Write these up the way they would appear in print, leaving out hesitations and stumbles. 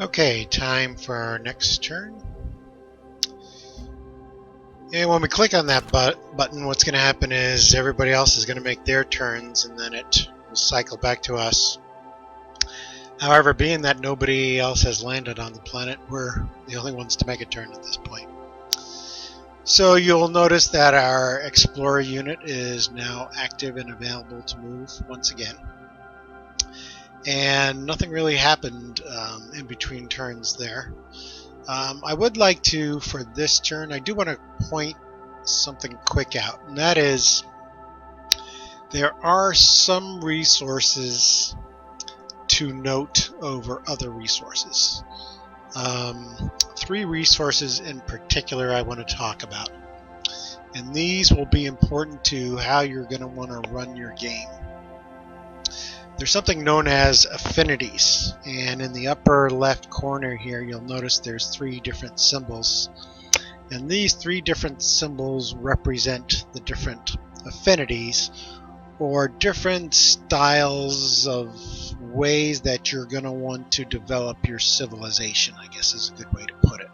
Okay, time for our next turn. And when we click on that button, what's going to happen is everybody else is going to make their turns, and then it will cycle back to us. However, being that nobody else has landed on the planet, we're the only ones to make a turn at this point. So you'll notice that our Explorer unit is now active and available to move once again. And nothing really happened in between turns there. I would like to, for this turn, I do want to point something quick out, and that is there are some resources to note over other resources. Three resources in particular I want to talk about, and these will be important to how you're going to want to run your game. There's something known as affinities, and in the upper left corner here you'll notice there's three different symbols, and these three different symbols represent the different affinities or different styles of ways that you're going to want to develop your civilization, I guess is a good way to put it.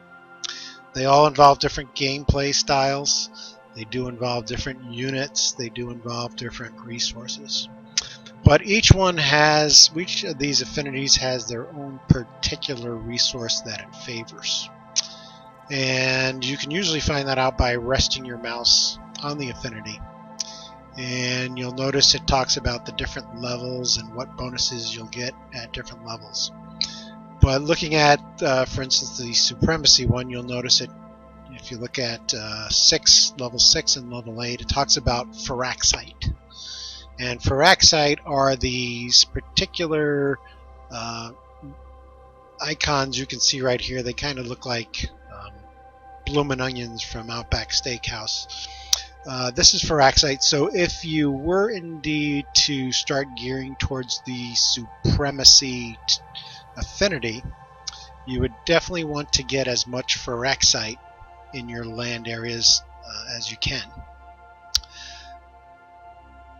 They all involve different gameplay styles, they do involve different units, they do involve different resources. But each of these affinities has their own particular resource that it favors. And you can usually find that out by resting your mouse on the affinity. And you'll notice it talks about the different levels and what bonuses you'll get at different levels. But looking at, for instance, the supremacy one, you'll notice it, if you look at level 6 and level 8, it talks about Firaxite. And Firaxite are these particular icons you can see right here. They kind of look like bloomin' onions from Outback Steakhouse. This is Firaxite, so if you were indeed to start gearing towards the supremacy affinity, you would definitely want to get as much Firaxite in your land areas as you can.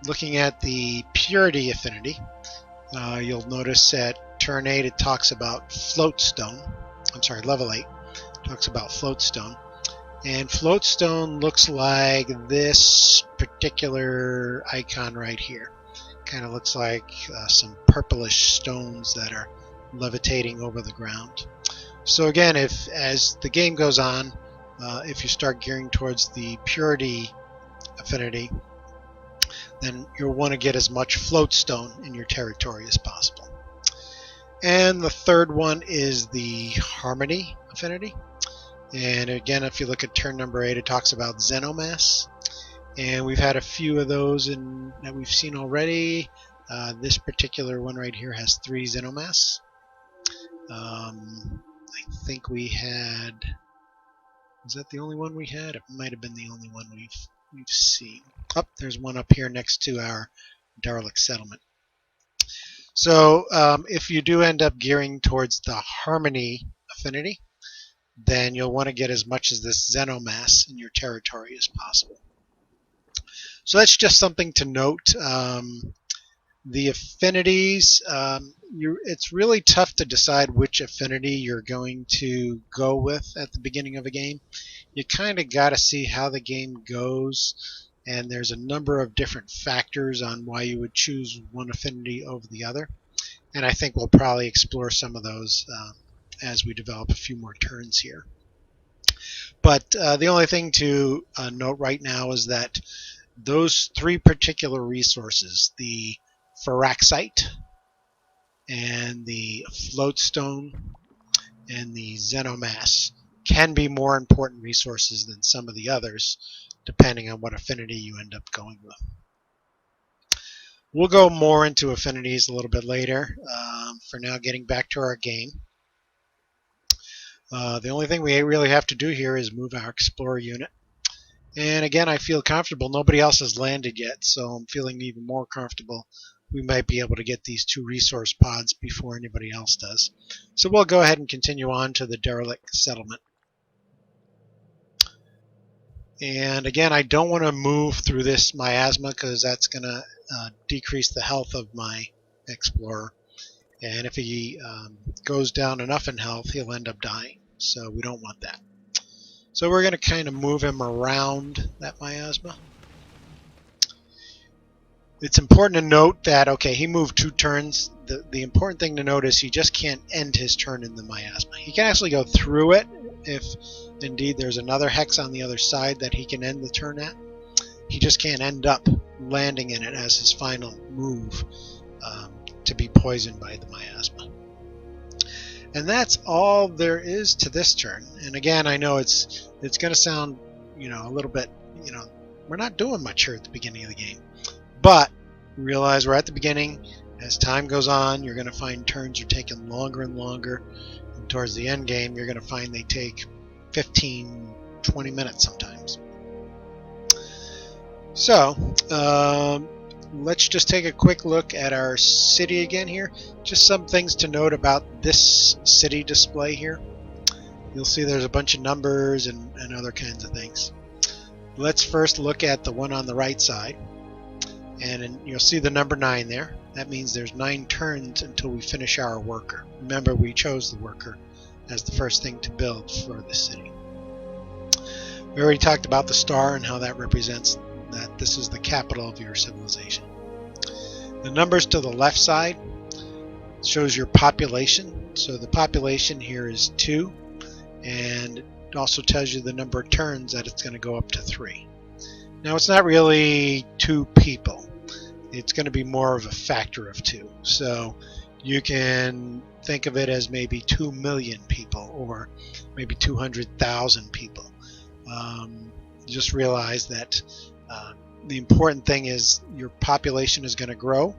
Looking at the purity affinity, you'll notice at turn 8 it talks about floatstone. I'm sorry, level 8 talks about floatstone. And floatstone looks like this particular icon right here. Kind of looks like some purplish stones that are levitating over the ground. So again, as the game goes on, if you start gearing towards the purity affinity, then you'll want to get as much floatstone in your territory as possible. And the third one is the harmony affinity. And again, if you look at turn number 8, it talks about xenomass. And we've had a few of those that we've seen already. This particular one right here has 3 xenomass. I think we had... Was that the only one we had? It might have been the only one we've seen. Oh, there's one up here next to our derelict settlement. So if you do end up gearing towards the harmony affinity, then you'll want to get as much as this xenomass in your territory as possible. So that's just something to note. The affinities, it's really tough to decide which affinity you're going to go with at the beginning of a game. You kind of got to see how the game goes, and there's a number of different factors on why you would choose one affinity over the other. And I think we'll probably explore some of those as we develop a few more turns here. But the only thing to note right now is that those 3 particular resources, the Firaxite and the floatstone and the xenomass, can be more important resources than some of the others, depending on what affinity you end up going with. We'll go more into affinities a little bit later. For now, getting back to our game. The only thing we really have to do here is move our Explorer unit. And again, I feel comfortable. Nobody else has landed yet, so I'm feeling even more comfortable. We might be able to get these 2 resource pods before anybody else does. So we'll go ahead and continue on to the derelict settlement. And again, I don't want to move through this miasma because that's going to decrease the health of my Explorer. And if he goes down enough in health, he'll end up dying. So we don't want that. So we're going to kind of move him around that miasma. It's important to note that, okay, he moved 2 turns. The important thing to note is he just can't end his turn in the miasma. He can actually go through it if indeed there's another hex on the other side that he can end the turn at. He just can't end up landing in it as his final move to be poisoned by the miasma. And that's all there is to this turn. And again, I know it's going to sound, a little bit, we're not doing much here at the beginning of the game. But realize we're at the beginning. As time goes on, you're going to find turns are taking longer and longer. And towards the end game, you're going to find they take 15, 20 minutes sometimes. So, let's just take a quick look at our city again here. Just some things to note about this city display here. You'll see there's a bunch of numbers and other kinds of things. Let's first look at the one on the right side. And you'll see the number 9 there. That means there's 9 turns until we finish our worker. Remember, we chose the worker as the first thing to build for the city. We already talked about the star and how that represents that this is the capital of your civilization. The numbers to the left side shows your population. So the population here is 2, and it also tells you the number of turns that it's going to go up to 3. Now it's not really 2 people. It's going to be more of a factor of 2. So you can think of it as maybe 2 million people or maybe 200,000 people. Just realize that the important thing is your population is going to grow.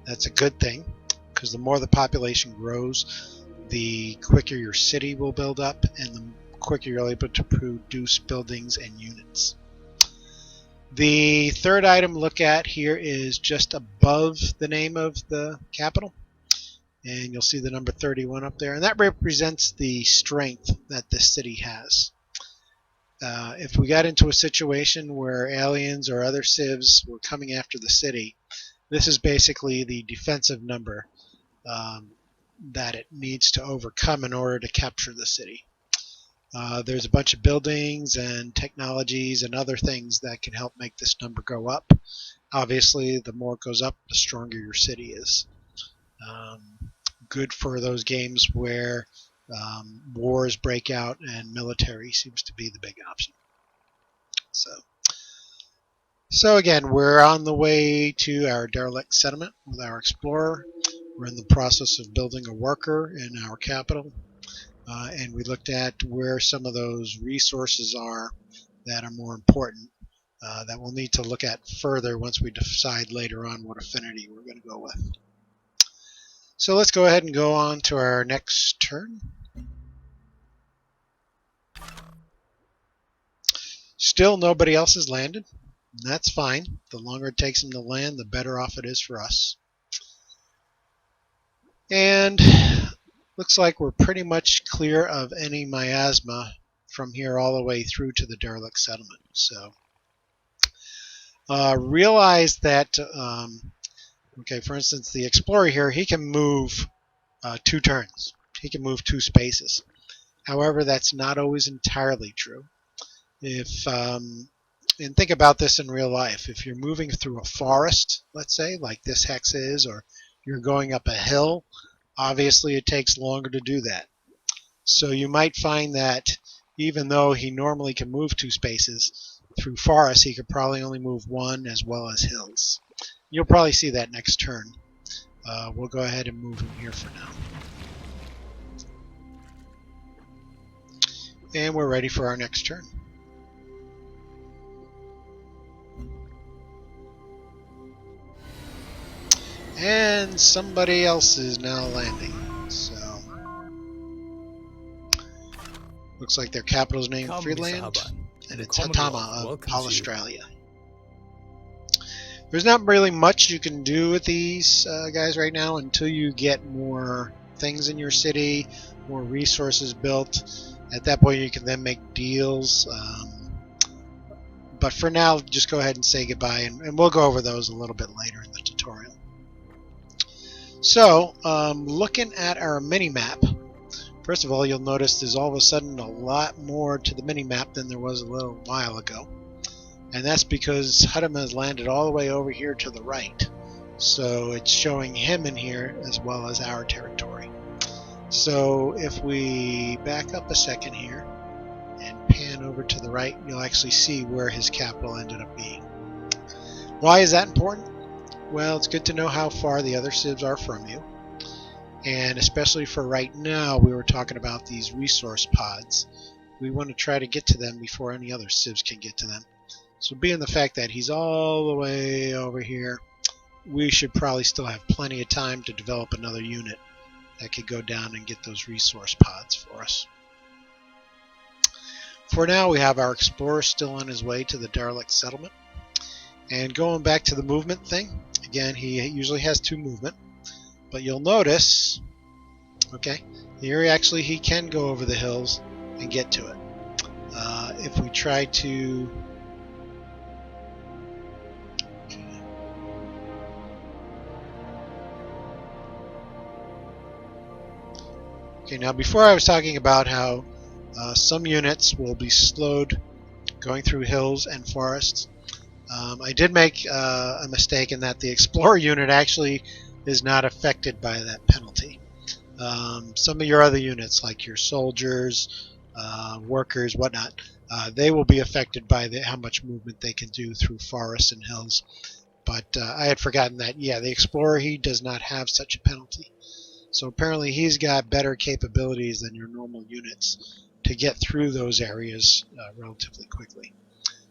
That's a good thing, because the more the population grows, the quicker your city will build up and the quicker you're able to produce buildings and units. The third item to look at here is just above the name of the capital, and you'll see the number 31 up there, and that represents the strength that this city has. If we got into a situation where aliens or other civs were coming after the city, this is basically the defensive number that it needs to overcome in order to capture the city. There's a bunch of buildings and technologies and other things that can help make this number go up. Obviously, the more it goes up, the stronger your city is. Good for those games where wars break out and military seems to be the big option. So again, we're on the way to our derelict settlement with our explorer. We're in the process of building a worker in our capital. And we looked at where some of those resources are that are more important that we'll need to look at further once we decide later on what affinity we're going to go with. So let's go ahead and go on to our next turn. Still nobody else has landed. And that's fine. The longer it takes them to land, the better off it is for us. And looks like we're pretty much clear of any miasma from here all the way through to the derelict settlement. So realize that, okay, for instance, the explorer here, he can move 2 turns. He can move 2 spaces. However, that's not always entirely true. And think about this in real life. If you're moving through a forest, let's say, like this hex is, or you're going up a hill, obviously it takes longer to do that. So you might find that even though he normally can move 2 spaces, through forest he could probably only move 1 as well as hills. You'll probably see that next turn. We'll go ahead and move him here for now. And we're ready for our next turn. And somebody else is now landing. So looks like their capital is named Freeland, and it's Hatama of Australia. There's not really much you can do with these guys right now until you get more things in your city, more resources built. At that point you can then make deals. But for now, just go ahead and say goodbye, and we'll go over those a little bit later in the tutorial. So, looking at our mini-map, first of all, you'll notice there's all of a sudden a lot more to the mini-map than there was a little while ago. And that's because Hudama has landed all the way over here to the right. So it's showing him in here as well as our territory. So if we back up a second here and pan over to the right, you'll actually see where his capital ended up being. Why is that important? Well, it's good to know how far the other civs are from you. And especially for right now, we were talking about these resource pods. We want to try to get to them before any other civs can get to them. So being the fact that he's all the way over here, we should probably still have plenty of time to develop another unit that could go down and get those resource pods for us. For now, we have our explorer still on his way to the derelict settlement. And going back to the movement thing, again, he usually has 2 movement, but you'll notice, okay, here actually he can go over the hills and get to it. If we try to Okay, now before I was talking about how some units will be slowed going through hills and forests. I did make a mistake in that the Explorer unit actually is not affected by that penalty. Some of your other units, like your soldiers, workers, whatnot, they will be affected by how much movement they can do through forests and hills. But I had forgotten that, yeah, the Explorer, he does not have such a penalty. So apparently he's got better capabilities than your normal units to get through those areas relatively quickly.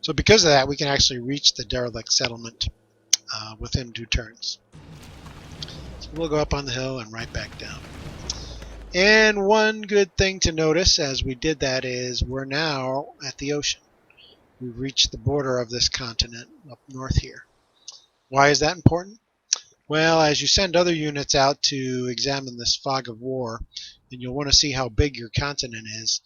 So because of that, we can actually reach the derelict settlement within 2 turns. So we'll go up on the hill and right back down. And one good thing to notice as we did that is we're now at the ocean. We've reached the border of this continent up north here. Why is that important? Well, as you send other units out to examine this fog of war, and you'll want to see how big your continent is,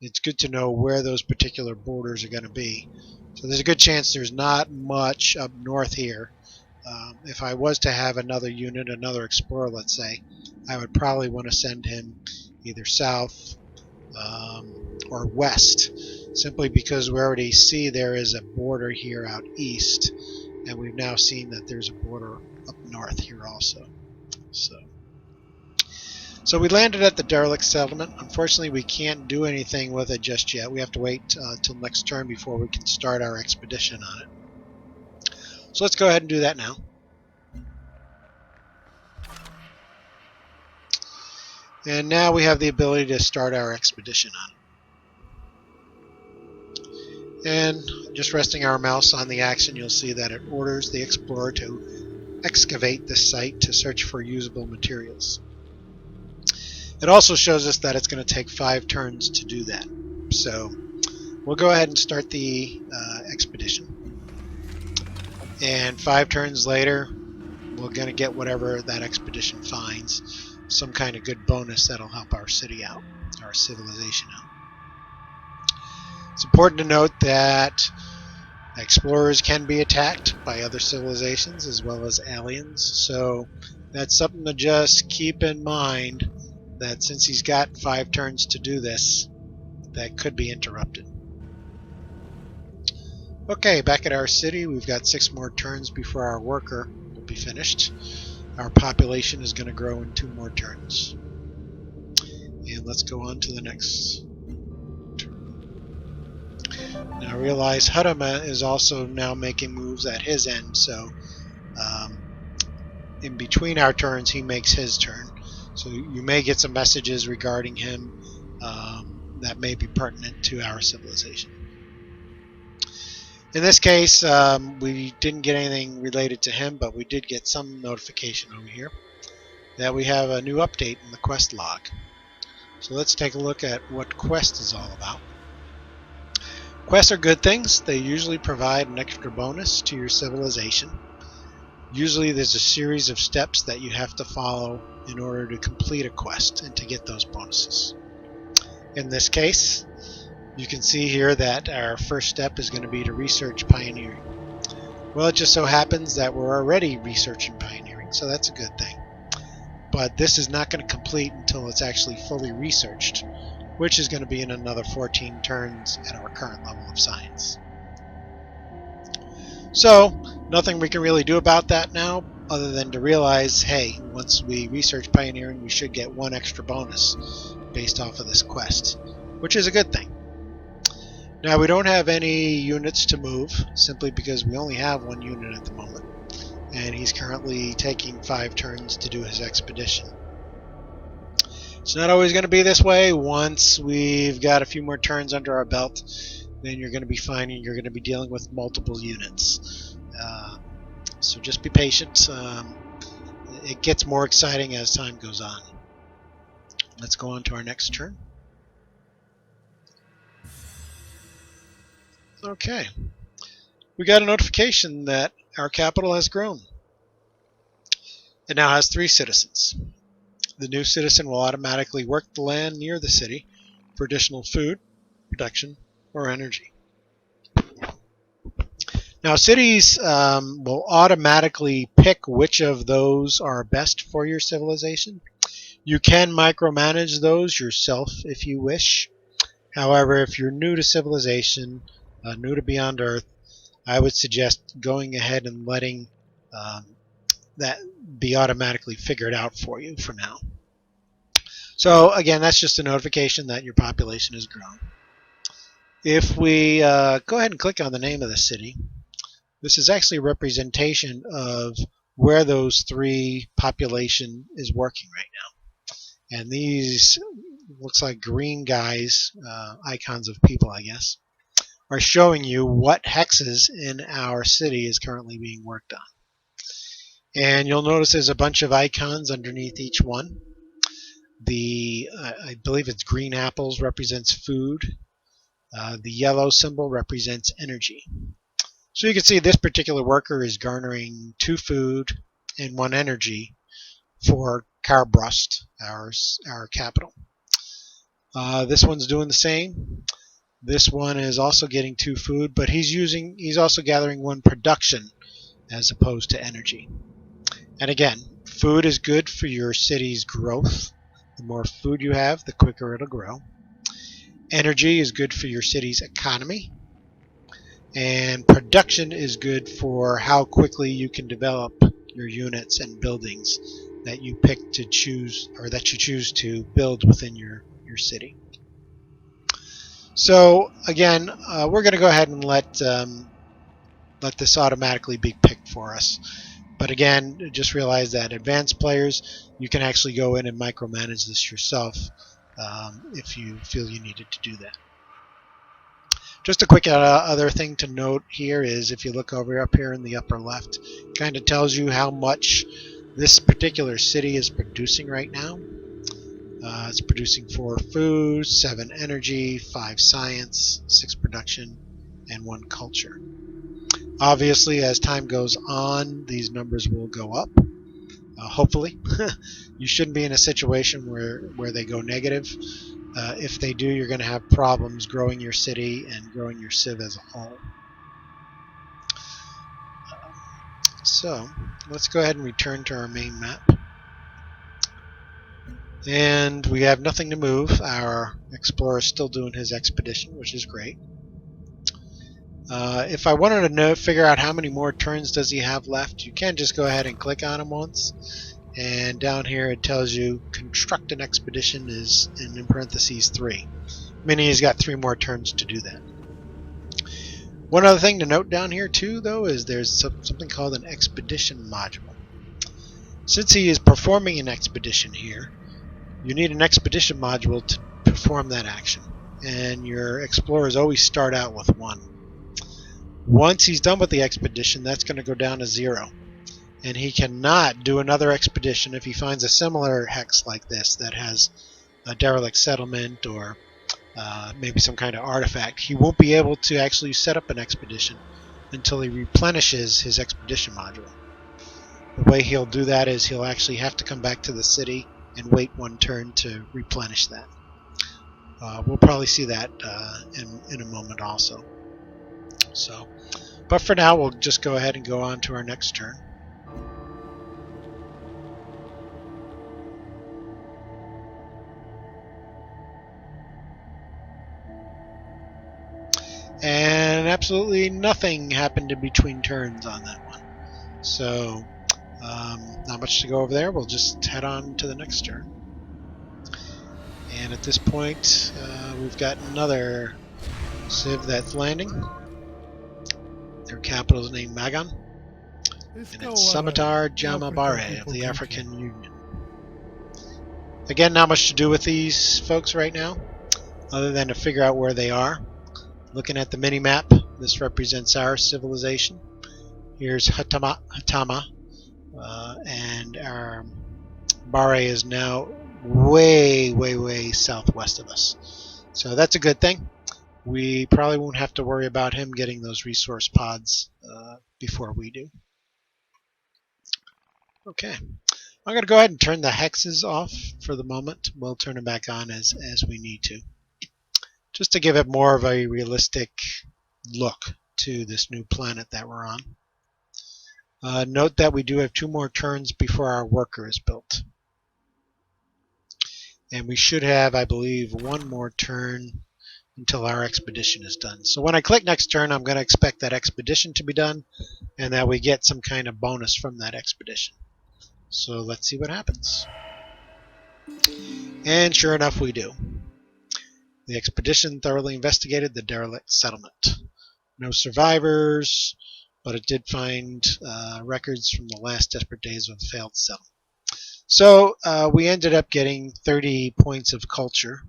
it's good to know where those particular borders are going to be. So there's a good chance there's not much up north here. If I was to have another unit, another explorer, let's say, I would probably want to send him either south or west, simply because we already see there is a border here out east, and we've now seen that there's a border up north here also. So we landed at the derelict settlement. Unfortunately, we can't do anything with it just yet. We have to wait till next turn before we can start our expedition on it. So let's go ahead and do that now. And now we have the ability to start our expedition on it. And just resting our mouse on the action, you'll see that it orders the explorer to excavate this site to search for usable materials. It also shows us that it's going to take 5 turns to do that. So we'll go ahead and start the expedition. And 5 turns later, we're going to get whatever that expedition finds, some kind of good bonus that'll help our city out, our civilization out. It's important to note that explorers can be attacked by other civilizations as well as aliens, so that's something to just keep in mind, that since he's got 5 turns to do this, that could be interrupted. Okay, back at our city, we've got 6 more turns before our worker will be finished. Our population is going to grow in 2 more turns. And let's go on to the next turn. Now realize Hudama is also now making moves at his end, so in between our turns he makes his turn. So you may get some messages regarding him that may be pertinent to our civilization. In this case, we didn't get anything related to him, but we did get some notification over here that we have a new update in the quest log. So let's take a look at what quest is all about. Quests are good things. They usually provide an extra bonus to your civilization. Usually there's a series of steps that you have to follow in order to complete a quest and to get those bonuses. In this case, you can see here that our first step is going to be to research pioneering. Well, it just so happens that we're already researching pioneering, so that's a good thing. but this is not going to complete until it's actually fully researched, which is going to be in another 14 turns at our current level of science. So, nothing we can really do about that now, other than to realize, hey, once we research pioneering, we should get 1 extra bonus based off of this quest, which is a good thing. Now, we don't have any units to move, simply because we only have 1 unit at the moment, and he's currently taking 5 turns to do his expedition. It's not always going to be this way. Once we've got a few more turns under our belt, then you're going to be finding you're going to be dealing with multiple units. So just be patient. It gets more exciting as time goes on. Let's go on to our next turn. Okay. We got a notification that our capital has grown. It now has 3 citizens. The new citizen will automatically work the land near the city for additional food, production, or energy. Now, cities will automatically pick which of those are best for your civilization. You can micromanage those yourself if you wish. However, if you're new to civilization, new to Beyond Earth, I would suggest going ahead and letting that be automatically figured out for you for now. So again, that's just a notification that your population has grown. If we go ahead and click on the name of the city, this is actually a representation of where those 3 population is working right now. And these looks like green guys, icons of people, I guess, are showing you what hexes in our city is currently being worked on. And you'll notice there's a bunch of icons underneath each one. I believe it's green apples represents food. The yellow symbol represents energy. So you can see this particular worker is garnering 2 food and 1 energy for Karbrust, our capital. This one's doing the same. This one is also getting 2 food, but he's also gathering 1 production as opposed to energy. And again, food is good for your city's growth. The more food you have, the quicker it'll grow. Energy is good for your city's economy. And production is good for how quickly you can develop your units and buildings that you pick to choose, or that you choose to build within your city. So again, we're going to go ahead and let this automatically be picked for us. But again, just realize that advanced players, you can actually go in and micromanage this yourself if you feel you needed to do that. Just a quick other thing to note here is if you look over up here in the upper left, it kind of tells you how much this particular city is producing right now. It's producing 4 food, 7 energy, 5 science, 6 production, and 1 culture. Obviously, as time goes on, these numbers will go up. Hopefully. You shouldn't be in a situation where they go negative. If they do, you're going to have problems growing your city and growing your civ as a whole. So let's go ahead and return to our main map. And we have nothing to move. Our explorer is still doing his expedition, which is great. If I wanted to figure out how many more turns does he have left, you can just go ahead and click on him once. And down here it tells you construct an expedition is in parentheses 3. Meaning he's got 3 more turns to do that. One other thing to note down here too, though, is there's something called an expedition module. Since he is performing an expedition here, you need an expedition module to perform that action. And your explorers always start out with 1. Once he's done with the expedition, that's going to go down to 0. And he cannot do another expedition if he finds a similar hex like this that has a derelict settlement or maybe some kind of artifact. He won't be able to actually set up an expedition until he replenishes his expedition module. The way he'll do that is he'll actually have to come back to the city and wait 1 turn to replenish that. We'll probably see that in a moment also. But for now, we'll just go ahead and go on to our next turn. and absolutely nothing happened in between turns on that one. So not much to go over there. We'll just head on to the next turn. And at this point, we've got another civ that's landing. Their capital is named Magan, and it's Samatar Jamabare of the African Union. Again, not much to do with these folks right now, other than to figure out where they are. Looking at the mini-map, this represents our civilization. Here's Hatama, and our Bare is now way southwest of us. So that's a good thing. We probably won't have to worry about him getting those resource pods before we do. Okay, I'm going to go ahead and turn the hexes off for the moment. We'll turn them back on as we need to, just to give it more of a realistic look to this new planet that we're on. Note that we do have 2 more turns before our worker is built. And we should have, I believe, 1 more turn until our expedition is done. So when I click next turn, I'm going to expect that expedition to be done and that we get some kind of bonus from that expedition. So let's see what happens. And sure enough, we do. The expedition thoroughly investigated the derelict settlement. No survivors, but it did find records from the last desperate days of a failed settlement. So we ended up getting 30 points of culture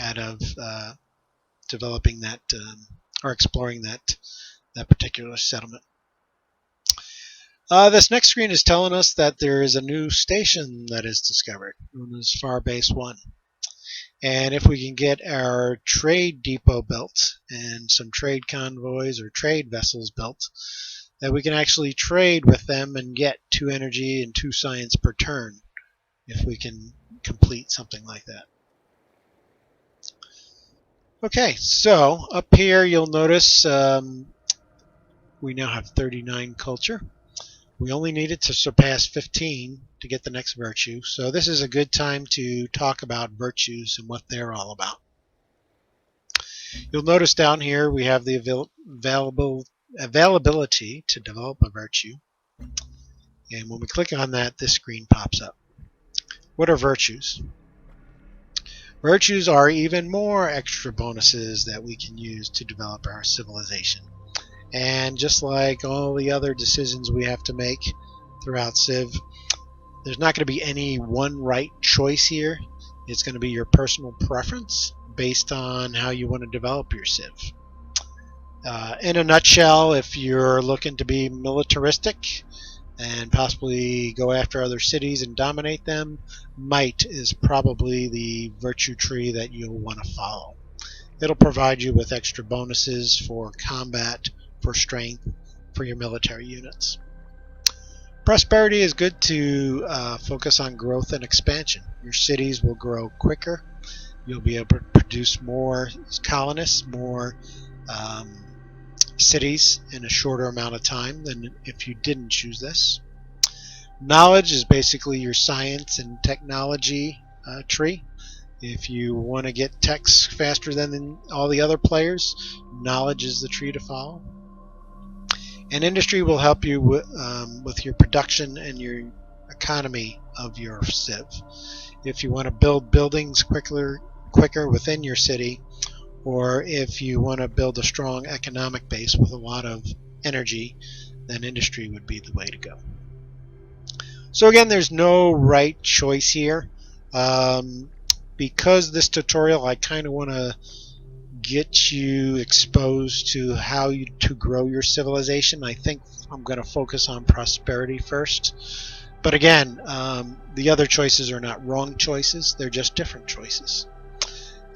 out of developing that or exploring that particular settlement. This next screen is telling us that there is a new station that is discovered, known as Far Base 1. And if we can get our trade depot built and some trade convoys or trade vessels built, that we can actually trade with them and get 2 energy and 2 science per turn if we can complete something like that. Okay, so up here you'll notice we now have 39 culture. We only needed to surpass 15 to get the next virtue, so this is a good time to talk about virtues and what they're all about. You'll notice down here we have the availability to develop a virtue, and when we click on that, this screen pops up. What are virtues? Virtues are even more extra bonuses that we can use to develop our civilization. And just like all the other decisions we have to make throughout Civ, there's not going to be any one right choice here. It's going to be your personal preference based on how you want to develop your Civ. In a nutshell, if you're looking to be militaristic and possibly go after other cities and dominate them, might is probably the virtue tree that you'll want to follow. It'll provide you with extra bonuses for combat, for strength, for your military units. Prosperity is good to focus on growth and expansion. Your cities will grow quicker. You'll be able to produce more colonists, more cities in a shorter amount of time than if you didn't choose this. Knowledge is basically your science and technology tree. If you want to get techs faster than all the other players, knowledge is the tree to follow. And industry will help you with your production and your economy of your civ. If you want to build buildings quicker within your city, or if you want to build a strong economic base with a lot of energy, then industry would be the way to go. So again, there's no right choice here. Because this tutorial, I kind of want to get you exposed to how to grow your civilization. I think I'm going to focus on prosperity first. But again, the other choices are not wrong choices. They're just different choices.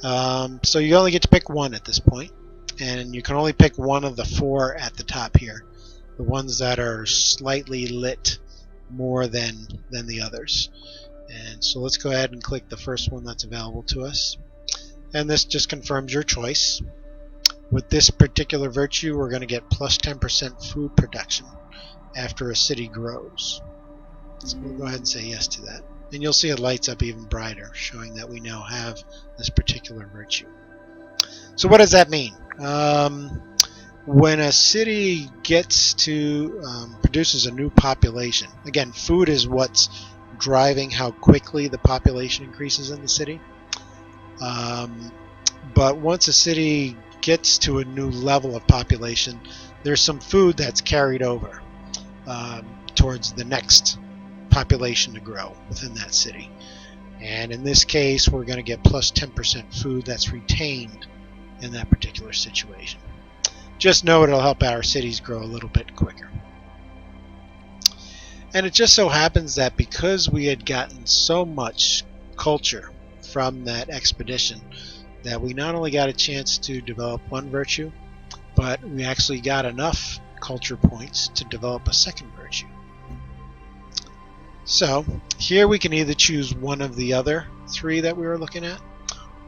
So you only get to pick one at this point, and you can only pick one of the 4 at the top here, the ones that are slightly lit more than the others. And so let's go ahead and click the first one that's available to us, and this just confirms your choice. With this particular virtue, we're going to get plus 10% food production after a city grows. So we'll go ahead and say yes to that. And you'll see it lights up even brighter, showing that we now have this particular virtue. So what does that mean? When a city gets to produces a new population, again, food is what's driving how quickly the population increases in the city. But once a city gets to a new level of population, there's some food that's carried over towards the next population to grow within that city. And in this case, we're going to get plus 10% food that's retained in that particular situation. Just know it'll help our cities grow a little bit quicker. And it just so happens that because we had gotten so much culture from that expedition, that we not only got a chance to develop one virtue, but we actually got enough culture points to develop a second virtue. So here we can either choose one of the other three that we were looking at,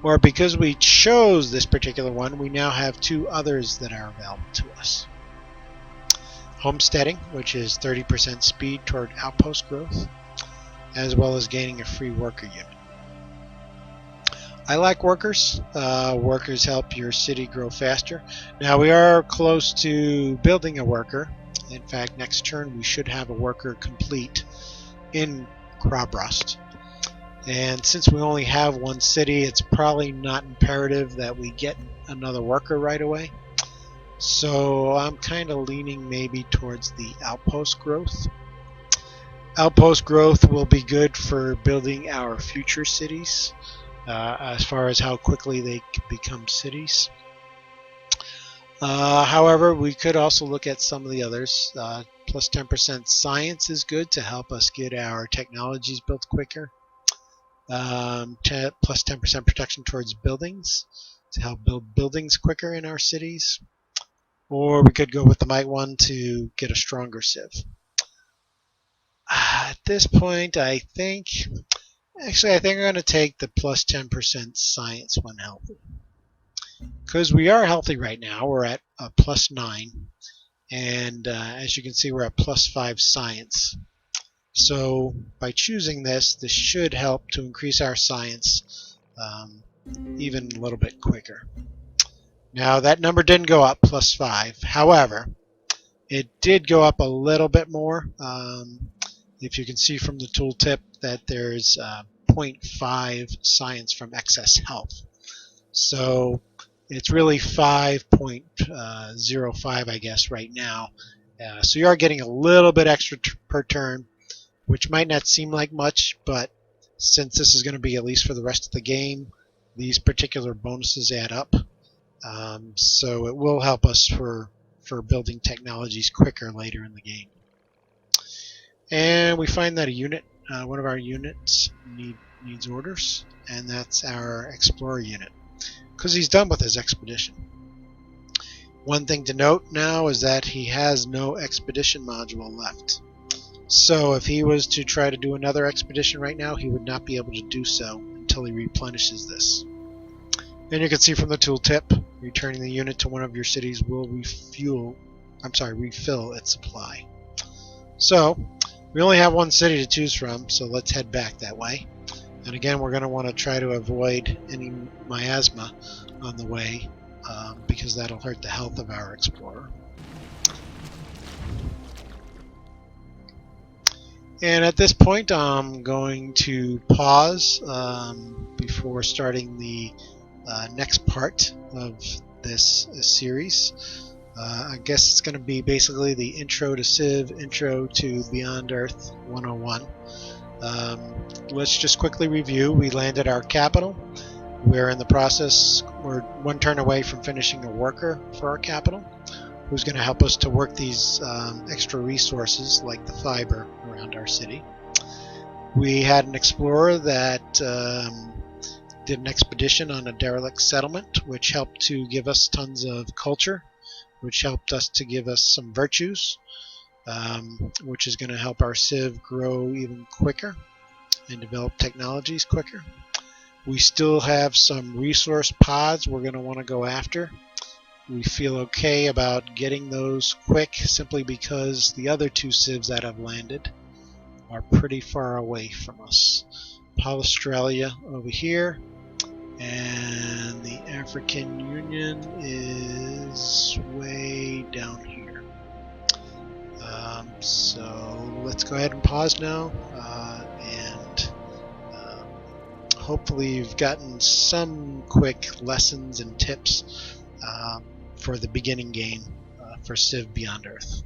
or because we chose this particular one, we now have two others that are available to us. Homesteading, which is 30% speed toward outpost growth, as well as gaining a free worker unit. I like workers. Workers help your city grow faster. Now we are close to building a worker. In fact, next turn we should have a worker complete in Krabrost. And since we only have one city, it's probably not imperative that we get another worker right away. So I'm kind of leaning maybe towards the outpost growth. Outpost growth will be good for building our future cities, as far as how quickly they become cities. However, we could also look at some of the others. Plus 10% science is good to help us get our technologies built quicker. Plus 10% protection towards buildings to help build buildings quicker in our cities. Or we could go with the Might one to get a stronger civ. At this point, I think I'm going to take the plus 10% science one healthy. Because we are healthy right now. We're at plus 9. And as you can see, we're at plus 5 science. So by choosing this should help to increase our science even a little bit quicker. Now that number didn't go up plus 5. However, it did go up a little bit more. If you can see from the tooltip that there's 0.5 science from excess health. So it's really 5.05, I guess, right now. So you are getting a little bit extra per turn, which might not seem like much, but since this is going to be at least for the rest of the game, these particular bonuses add up. So it will help us for building technologies quicker later in the game. And we find that one of our units needs orders, and that's our explorer unit, because he's done with his expedition. One thing to note now is that he has no expedition module left. So if he was to try to do another expedition right now, he would not be able to do so until he replenishes this. And you can see from the tooltip, returning the unit to one of your cities will refill its supply. So we only have one city to choose from, so let's head back that way. And again, we're going to want to try to avoid any miasma on the way, because that'll hurt the health of our explorer. And at this point, I'm going to pause before starting the next part of this series. I guess it's going to be basically the Intro to Civ, Intro to Beyond Earth 101. Let's just quickly review. We landed our capital. We're in the process, we're one turn away from finishing a worker for our capital, who's going to help us to work these extra resources like the fiber around our city. We had an explorer that did an expedition on a derelict settlement, which helped to give us tons of culture, which helped us to give us some virtues, which is going to help our civ grow even quicker and develop technologies quicker. We still have some resource pods we're going to want to go after. We feel okay about getting those quick simply because the other two civs that have landed are pretty far away from us. Australia over here, and the African Union is way down here. So let's go ahead and pause now, and hopefully you've gotten some quick lessons and tips for the beginning game for Civ Beyond Earth.